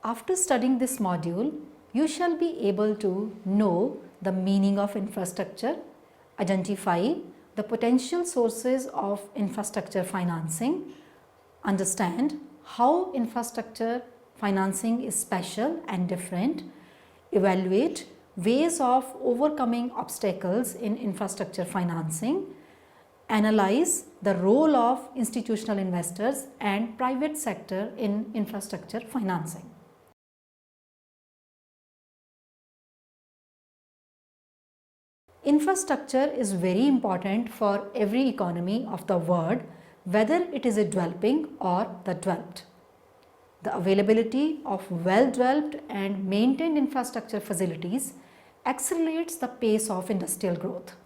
After studying this module, you shall be able to know the meaning of infrastructure, identify the potential sources of infrastructure financing, understand how infrastructure financing is special and different, evaluate ways of overcoming obstacles in infrastructure financing, analyze the role of institutional investors and private sector in infrastructure financing. Infrastructure is very important for every economy of the world, whether it is a developing or the developed. The availability of well-developed and maintained infrastructure facilities accelerates the pace of industrial growth.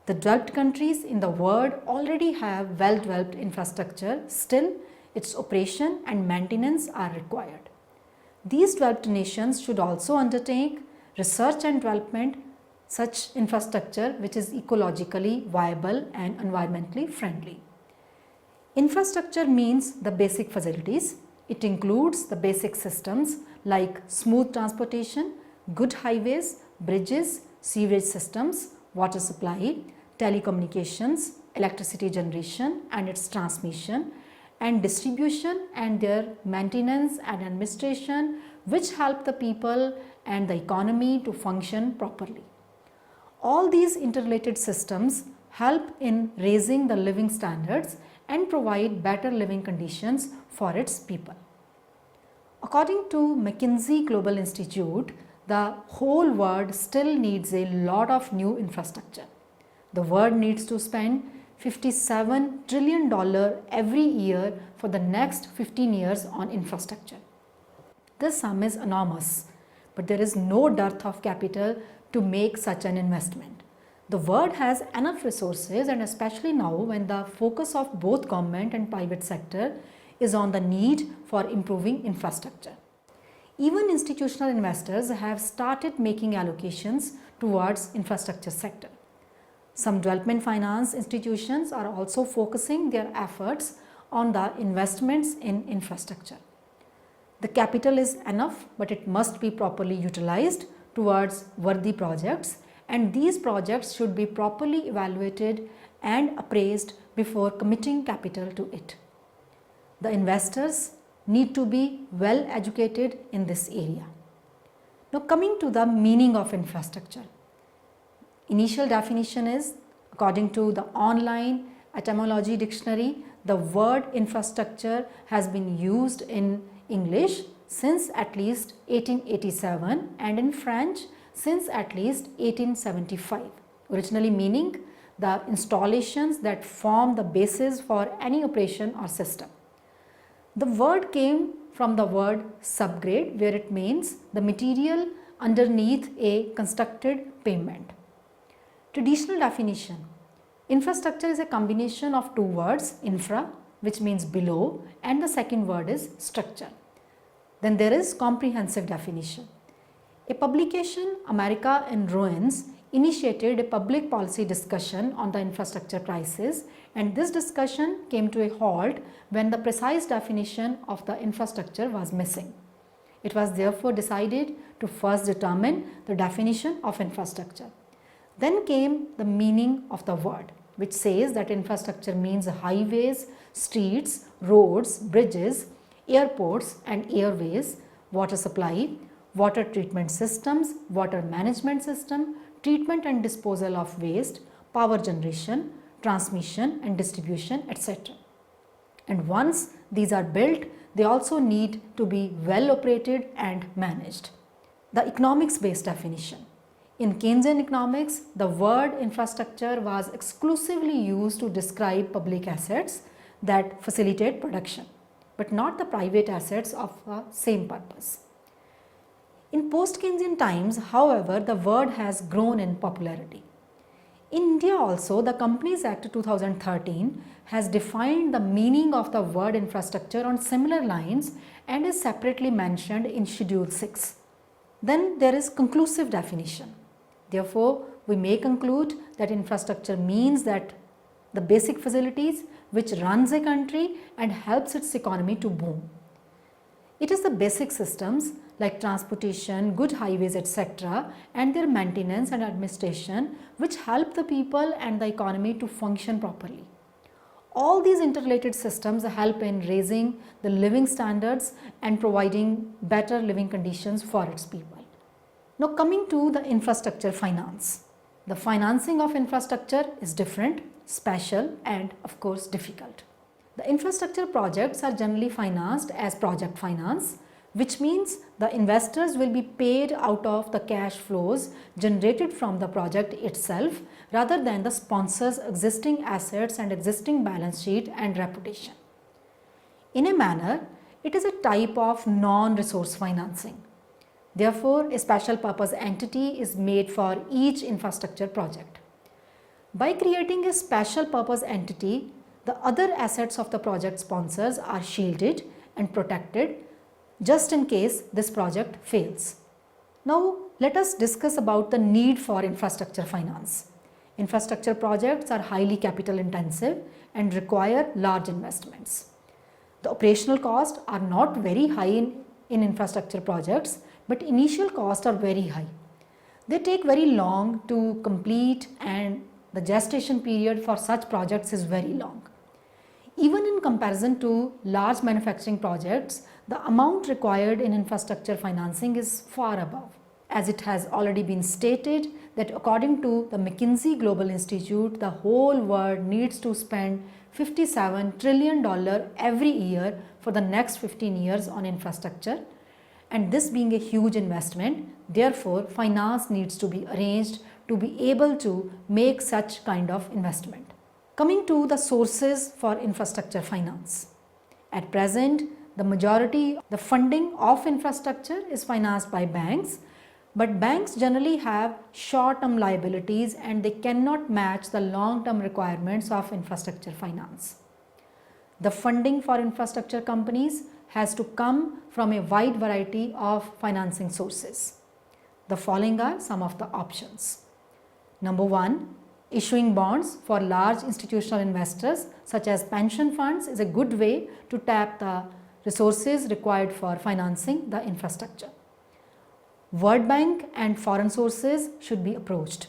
The developed countries in the world already have well-developed infrastructure, still its operation and maintenance are required. These developed nations should also undertake research and development such infrastructure which is ecologically viable and environmentally friendly. Infrastructure means the basic facilities. It includes the basic systems like smooth transportation, good highways, bridges, sewage systems, water supply, telecommunications, electricity generation and its transmission, and distribution and their maintenance and administration, which help the people and the economy to function properly. All these interrelated systems help in raising the living standards and provide better living conditions for its people. According to McKinsey Global Institute, the whole world still needs a lot of new infrastructure. The world needs to spend $57 trillion every year for the next 15 years on infrastructure. This sum is enormous, but there is no dearth of capital to make such an investment. The world has enough resources, and especially now when the focus of both government and private sector is on the need for improving infrastructure. Even institutional investors have started making allocations towards infrastructure sector. Some development finance institutions are also focusing their efforts on the investments in infrastructure. The capital is enough, but it must be properly utilized towards worthy projects, and these projects should be properly evaluated and appraised before committing capital to it. The investors need to be well educated in this area. Now coming to the meaning of infrastructure. Initial definition is, according to the online etymology dictionary, the word infrastructure has been used in English since at least 1887 and in French since at least 1875, originally meaning the installations that form the basis for any operation or system. The word came from the word subgrade, where it means the material underneath a constructed pavement. Traditional definition: infrastructure is a combination of two words, infra, which means below, and the second word is structure. Then there is comprehensive definition. A publication, America in Ruins, initiated a public policy discussion on the infrastructure crisis, and this discussion came to a halt when the precise definition of the infrastructure was missing. It was therefore decided to first determine the definition of infrastructure. Then came the meaning of the word, which says that infrastructure means highways, streets, roads, bridges, airports and airways, water supply, water treatment systems, water management system, treatment and disposal of waste, power generation, transmission and distribution, etc. And once these are built, they also need to be well operated and managed. The economics based definition. In Keynesian economics, the word infrastructure was exclusively used to describe public assets that facilitate production, but not the private assets of the same purpose. In post-Keynesian times, however, the word has grown in popularity. In India also, the Companies Act 2013 has defined the meaning of the word infrastructure on similar lines and is separately mentioned in Schedule 6. Then there is conclusive definition. Therefore, we may conclude that infrastructure means that the basic facilities which runs a country and helps its economy to boom. It is the basic systems like transportation, good highways, etc., and their maintenance and administration which help the people and the economy to function properly. All these interrelated systems help in raising the living standards and providing better living conditions for its people. Now coming to the infrastructure finance. The financing of infrastructure is different, special and of course difficult. The infrastructure projects are generally financed as project finance, which means the investors will be paid out of the cash flows generated from the project itself rather than the sponsor's existing assets and existing balance sheet and reputation. In a manner, it is a type of non-resource financing. Therefore, a special purpose entity is made for each infrastructure project. By creating a special purpose entity, the other assets of the project sponsors are shielded and protected just in case this project fails. Now let us discuss about the need for infrastructure finance. Infrastructure projects are highly capital intensive and require large investments. The operational costs are not very high in infrastructure projects, but initial costs are very high. They take very long to complete and the gestation period for such projects is very long. Even in comparison to large manufacturing projects, the amount required in infrastructure financing is far above. As it has already been stated that according to the McKinsey Global Institute, the whole world needs to spend $57 trillion every year for the next 15 years on infrastructure. And this being a huge investment, therefore finance needs to be arranged to be able to make such kind of investment. Coming to the sources for infrastructure finance. At present, the majority, the funding of infrastructure is financed by banks, but banks generally have short-term liabilities and they cannot match the long-term requirements of infrastructure finance. The funding for infrastructure companies has to come from a wide variety of financing sources. The following are some of the options. Number one, issuing bonds for large institutional investors such as pension funds is a good way to tap the resources required for financing the infrastructure. World Bank and foreign sources should be approached.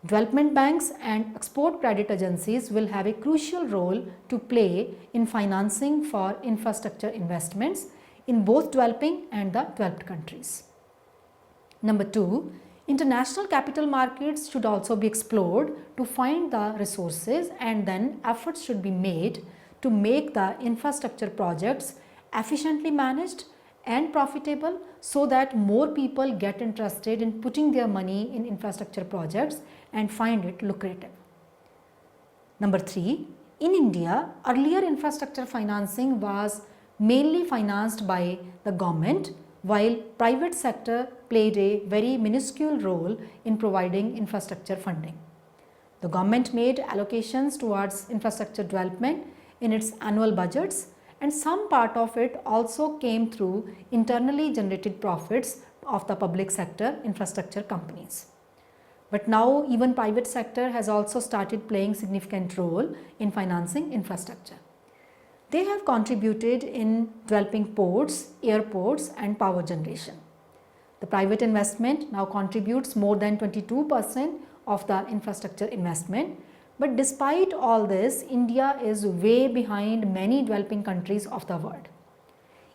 Development banks and export credit agencies will have a crucial role to play in financing for infrastructure investments in both developing and the developed countries. Number two, international capital markets should also be explored to find the resources, and then efforts should be made to make the infrastructure projects efficiently managed and profitable so that more people get interested in putting their money in infrastructure projects and find it lucrative. Number three, in India, earlier infrastructure financing was mainly financed by the government, while private sector played a very minuscule role in providing infrastructure funding. The government made allocations towards infrastructure development in its annual budgets, and some part of it also came through internally generated profits of the public sector infrastructure companies. But now even private sector has also started playing significant role in financing infrastructure. They have contributed in developing ports, airports and power generation. The private investment now contributes more than 22% of the infrastructure investment. But despite all this, India is way behind many developing countries of the world.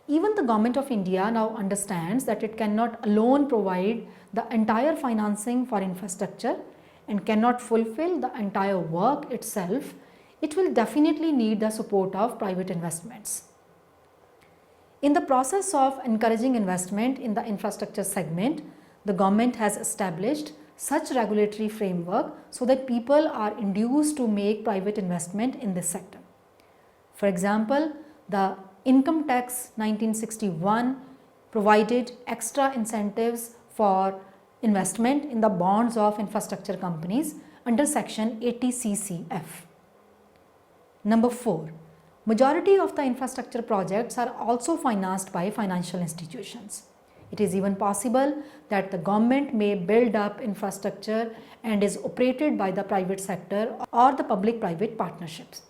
Even the government of India now understands that it cannot alone provide the entire financing for infrastructure and cannot fulfill the entire work itself. It will definitely need the support of private investments. In the process of encouraging investment in the infrastructure segment, the government has established such regulatory framework so that people are induced to make private investment in this sector. For example, the Income Tax 1961 provided extra incentives for investment in the bonds of infrastructure companies under section 80 CCF. Number 4. Majority of the infrastructure projects are also financed by financial institutions. It is even possible that the government may build up infrastructure and is operated by the private sector or the public-private partnerships.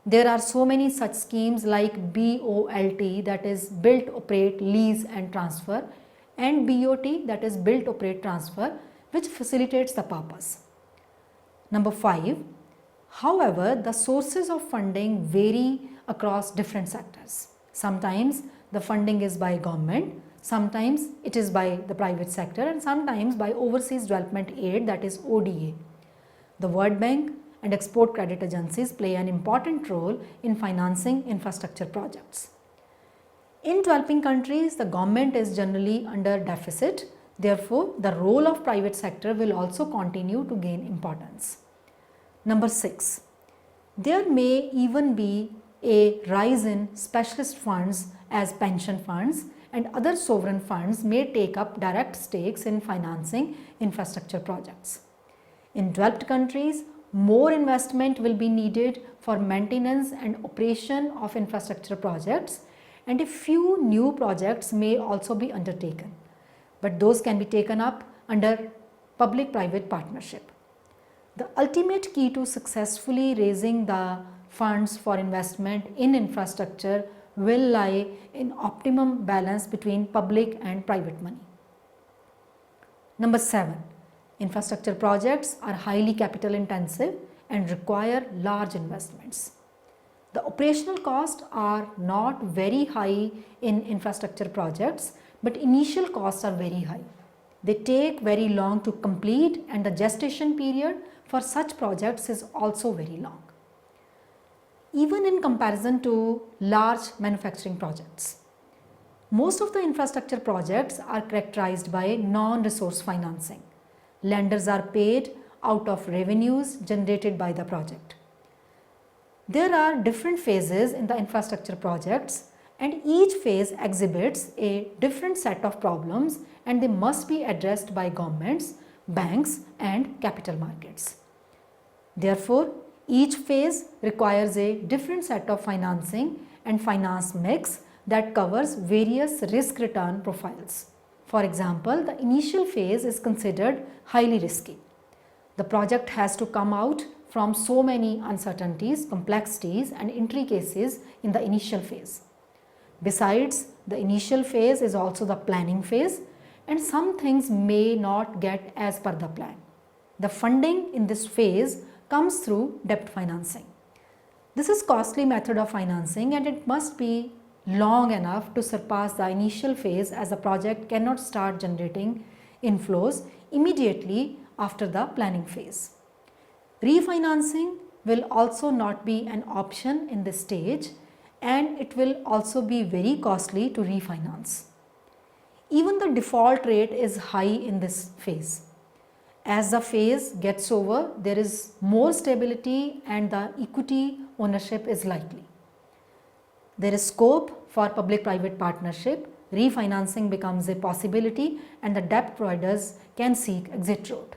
There are so many such schemes like BOLT, that is Build, Operate, Lease and Transfer, and BOT, that is Build, Operate, Transfer, which facilitates the purpose. Number 5. However, the sources of funding vary across different sectors. Sometimes the funding is by government, sometimes it is by the private sector, and sometimes by Overseas Development Aid, that is ODA. The World Bank and export credit agencies play an important role in financing infrastructure projects. In developing countries, the government is generally under deficit. Therefore, the role of private sector will also continue to gain importance. Number 6. There may even be a rise in specialist funds as pension funds, and other sovereign funds may take up direct stakes in financing infrastructure projects. In developed countries, more investment will be needed for maintenance and operation of infrastructure projects, and a few new projects may also be undertaken, but those can be taken up under public-private partnership. The ultimate key to successfully raising the funds for investment in infrastructure will lie in optimum balance between public and private money. Number 7. Infrastructure projects are highly capital intensive and require large investments. The operational costs are not very high in infrastructure projects, but initial costs are very high. They take very long to complete, and the gestation period for such projects is also very long, even in comparison to large manufacturing projects. Most of the infrastructure projects are characterized by non-resource financing. Lenders are paid out of revenues generated by the project. There are different phases in the infrastructure projects, and each phase exhibits a different set of problems, and they must be addressed by governments, banks and capital markets. Therefore, each phase requires a different set of financing and finance mix that covers various risk-return profiles. For example, the initial phase is considered highly risky. The project has to come out from so many uncertainties, complexities and intricacies in the initial phase. Besides, the initial phase is also the planning phase, and some things may not get as per the plan. The funding in this phase comes through debt financing. This is costly method of financing, and it must be long enough to surpass the initial phase, as the project cannot start generating inflows immediately after the planning phase. Refinancing will also not be an option in this stage, and it will also be very costly to refinance. Even the default rate is high in this phase. As the phase gets over, there is more stability and the equity ownership is likely. There is scope for public-private partnership. Refinancing becomes a possibility, and the debt providers can seek exit route.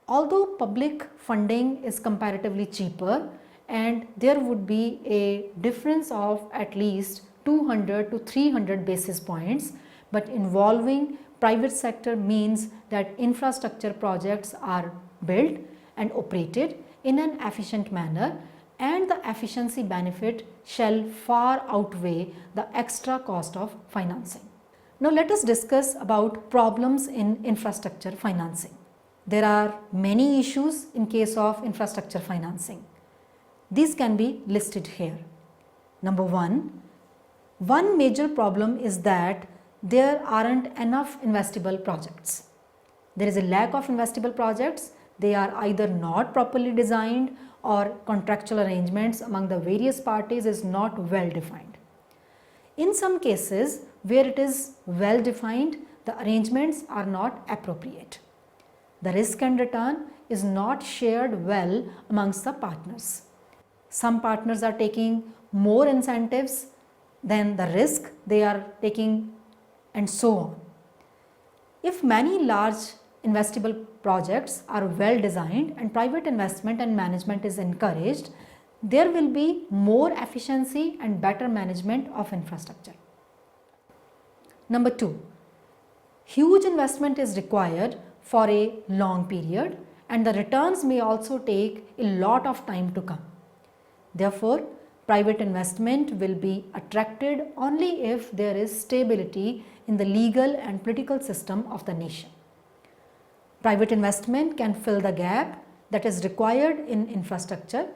Although public funding is comparatively cheaper, and there would be a difference of at least 200 to 300 basis points, but involving private sector means that infrastructure projects are built and operated in an efficient manner, and the efficiency benefit shall far outweigh the extra cost of financing. Now let us discuss about problems in infrastructure financing. There are many issues in case of infrastructure financing. These can be listed here. Number 1, one major problem is that there aren't enough investable projects. There is a lack of investable projects. They are either not properly designed, or contractual arrangements among the various parties is not well defined. In some cases where it is well defined, the arrangements are not appropriate. The risk and return is not shared well amongst the partners. Some partners are taking more incentives than the risk they are taking, and so on. If many large investable projects are well designed and private investment and management is encouraged, there will be more efficiency and better management of infrastructure. Number 2, huge investment is required for a long period, and the returns may also take a lot of time to come. Therefore, private investment will be attracted only if there is stability in the legal and political system of the nation. Private investment can fill the gap that is required in infrastructure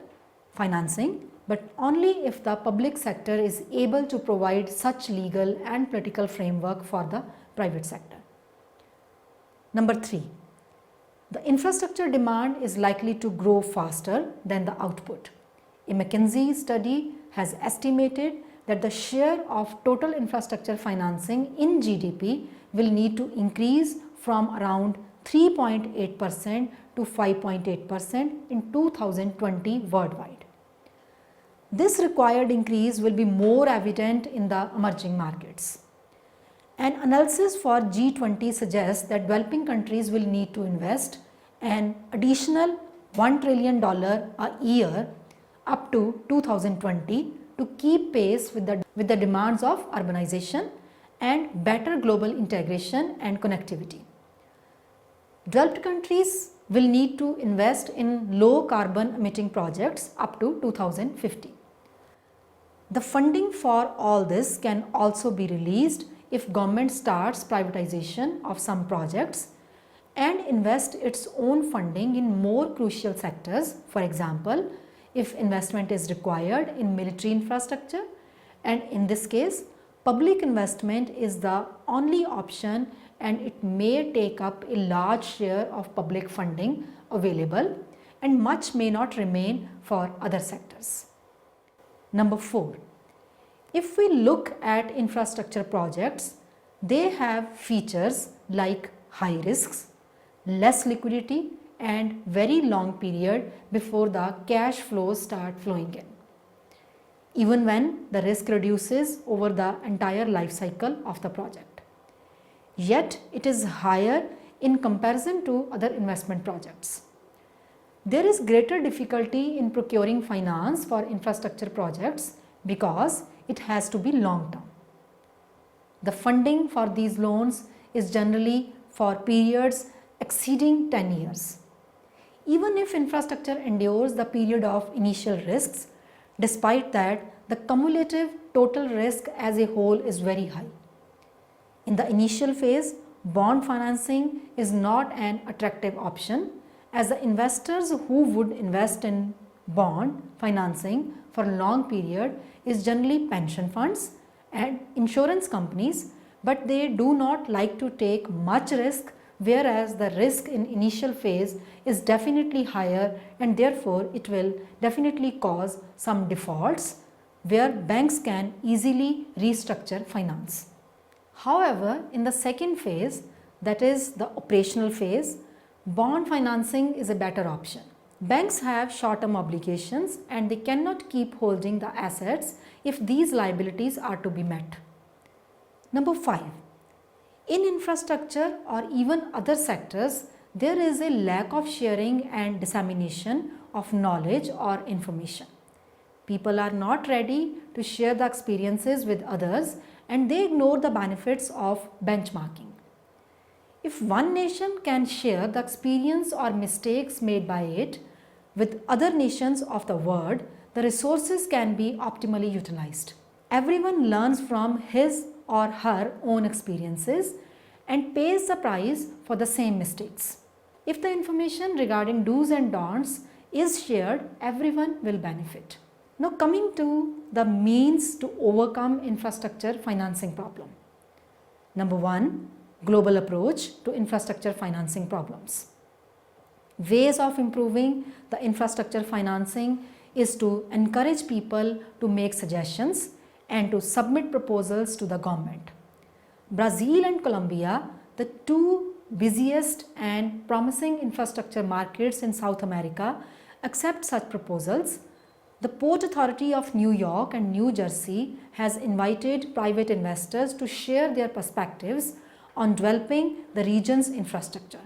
financing, but only if the public sector is able to provide such legal and political framework for the private sector. Number 3. The infrastructure demand is likely to grow faster than the output. A McKinsey study has estimated that the share of total infrastructure financing in GDP will need to increase from around 3.8% to 5.8% in 2020 worldwide. This required increase will be more evident in the emerging markets. An analysis for G20 suggests that developing countries will need to invest an additional $1 trillion a year up to 2020 to keep pace with the demands of urbanization and better global integration and connectivity. Developed countries will need to invest in low carbon emitting projects up to 2050. The funding for all this can also be released if government starts privatization of some projects and invest its own funding in more crucial sectors. For example, if investment is required in military infrastructure, and in this case, public investment is the only option and it may take up a large share of public funding available and much may not remain for other sectors. Number 4. If we look at infrastructure projects, they have features like high risks, less liquidity and very long period before the cash flows start flowing in, even when the risk reduces over the entire life cycle of the project. Yet it is higher in comparison to other investment projects. There is greater difficulty in procuring finance for infrastructure projects because it has to be long term. The funding for these loans is generally for periods exceeding 10 years. Even if infrastructure endures the period of initial risks, despite that, the cumulative total risk as a whole is very high. In the initial phase, bond financing is not an attractive option, as the investors who would invest in bond financing for a long period is generally pension funds and insurance companies, but they do not like to take much risk, whereas the risk in initial phase is definitely higher and therefore it will definitely cause some defaults where banks can easily restructure finance. However, in the second phase, that is the operational phase, bond financing is a better option. Banks have short-term obligations and they cannot keep holding the assets if these liabilities are to be met. Number 5. In infrastructure or even other sectors, there is a lack of sharing and dissemination of knowledge or information. People are not ready to share the experiences with others and they ignore the benefits of benchmarking. If one nation can share the experience or mistakes made by it with other nations of the world, the resources can be optimally utilized. Everyone learns from his or her own experiences and pays the price for the same mistakes. If the information regarding do's and don'ts is shared, everyone will benefit. Now coming to the means to overcome infrastructure financing problem. Number 1, global approach to infrastructure financing problems. Ways of improving the infrastructure financing is to encourage people to make suggestions and to submit proposals to the government. Brazil and Colombia, the two busiest and promising infrastructure markets in South America, accept such proposals. The Port Authority of New York and New Jersey has invited private investors to share their perspectives on developing the region's infrastructure.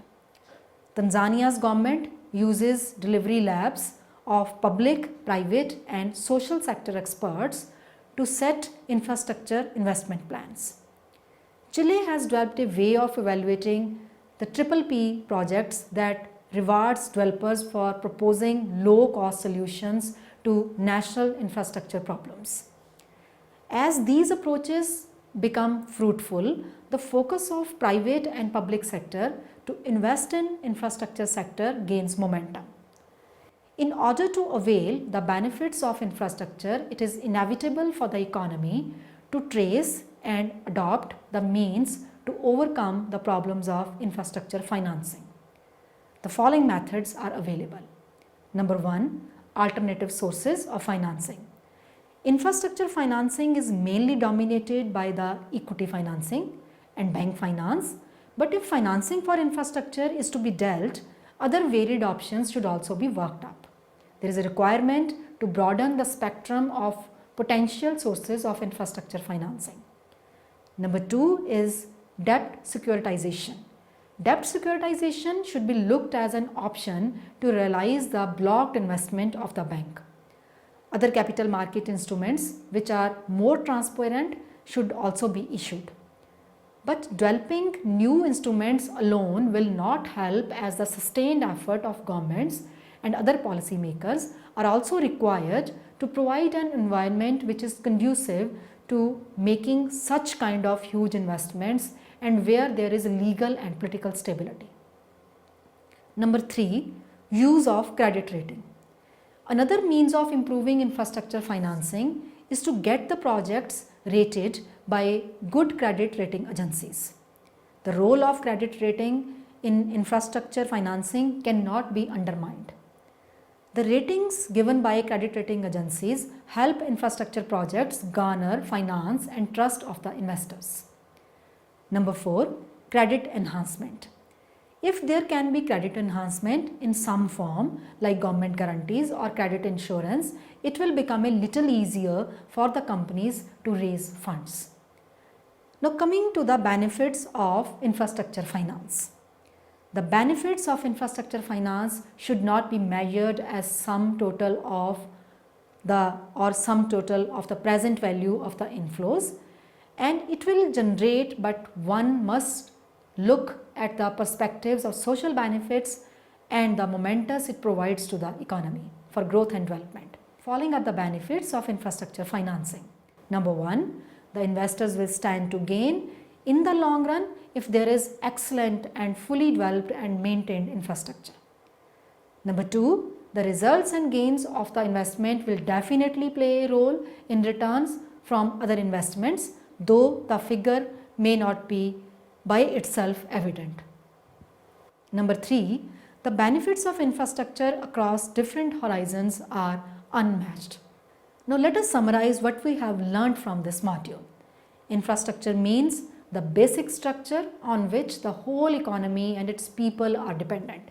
Tanzania's government uses delivery labs of public, private and social sector experts to set infrastructure investment plans. Chile has developed a way of evaluating the PPP projects that rewards developers for proposing low-cost solutions to national infrastructure problems. As these approaches become fruitful, the focus of private and public sector to invest in infrastructure sector gains momentum. In order to avail the benefits of infrastructure, it is inevitable for the economy to trace and adopt the means to overcome the problems of infrastructure financing. The following methods are available. Number 1, alternative sources of financing. Infrastructure financing is mainly dominated by the equity financing and bank finance, but if financing for infrastructure is to be dealt, other varied options should also be worked up. There is a requirement to broaden the spectrum of potential sources of infrastructure financing. Number 2 is debt securitization. Debt securitization should be looked as an option to realize the blocked investment of the bank. Other capital market instruments which are more transparent should also be issued. But developing new instruments alone will not help, as the sustained effort of governments and other policymakers are also required to provide an environment which is conducive to making such kind of huge investments and where there is legal and political stability. Number 3, use of credit rating. Another means of improving infrastructure financing is to get the projects rated by good credit rating agencies. The role of credit rating in infrastructure financing cannot be undermined. The ratings given by credit rating agencies help infrastructure projects garner finance and trust of the investors. Number 4, credit enhancement. If there can be credit enhancement in some form like government guarantees or credit insurance, it will become a little easier for the companies to raise funds. Now coming to the benefits of infrastructure finance. The benefits of infrastructure finance should not be measured as sum total of the present value of the inflows, and it will generate, but one must look at the perspectives of social benefits and the momentum it provides to the economy for growth and development. Following are the benefits of infrastructure financing. Number 1, the investors will stand to gain in the long run if there is excellent and fully developed and maintained infrastructure. Number 2, the results and gains of the investment will definitely play a role in returns from other investments, though the figure may not be by itself evident. Number 3, the benefits of infrastructure across different horizons are unmatched. Now let us summarize what we have learned from this module. Infrastructure means the basic structure on which the whole economy and its people are dependent.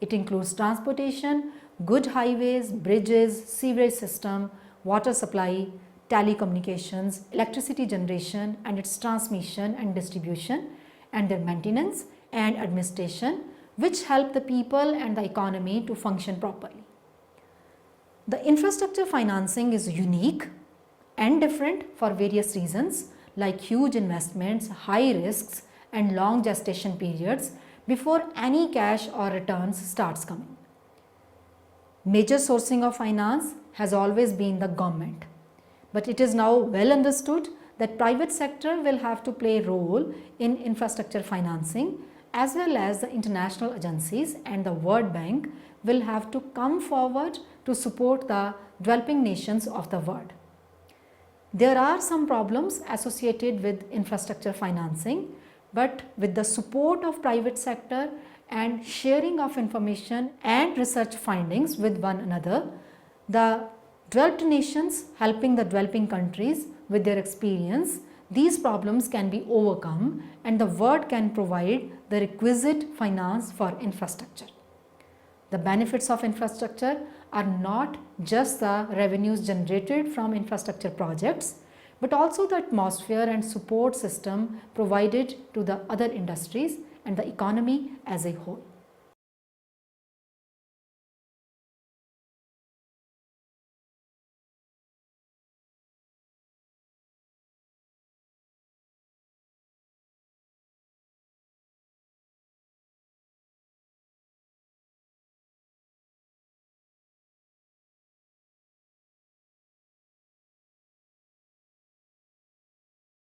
It includes transportation, good highways, bridges, sewerage system, water supply, telecommunications, electricity generation and its transmission and distribution, and their maintenance and administration, which help the people and the economy to function properly. The infrastructure financing is unique and different for various reasons like huge investments, high risks and long gestation periods before any cash or returns starts coming. Major sourcing of finance has always been the government, but it is now well understood that private sector will have to play a role in infrastructure financing, as well as the international agencies and the World Bank will have to come forward to support the developing nations of the world. There are some problems associated with infrastructure financing, but with the support of private sector and sharing of information and research findings with one another, the developed nations helping the developing countries with their experience, these problems can be overcome and the world can provide the requisite finance for infrastructure. The benefits of infrastructure are not just the revenues generated from infrastructure projects, but also the atmosphere and support system provided to the other industries and the economy as a whole.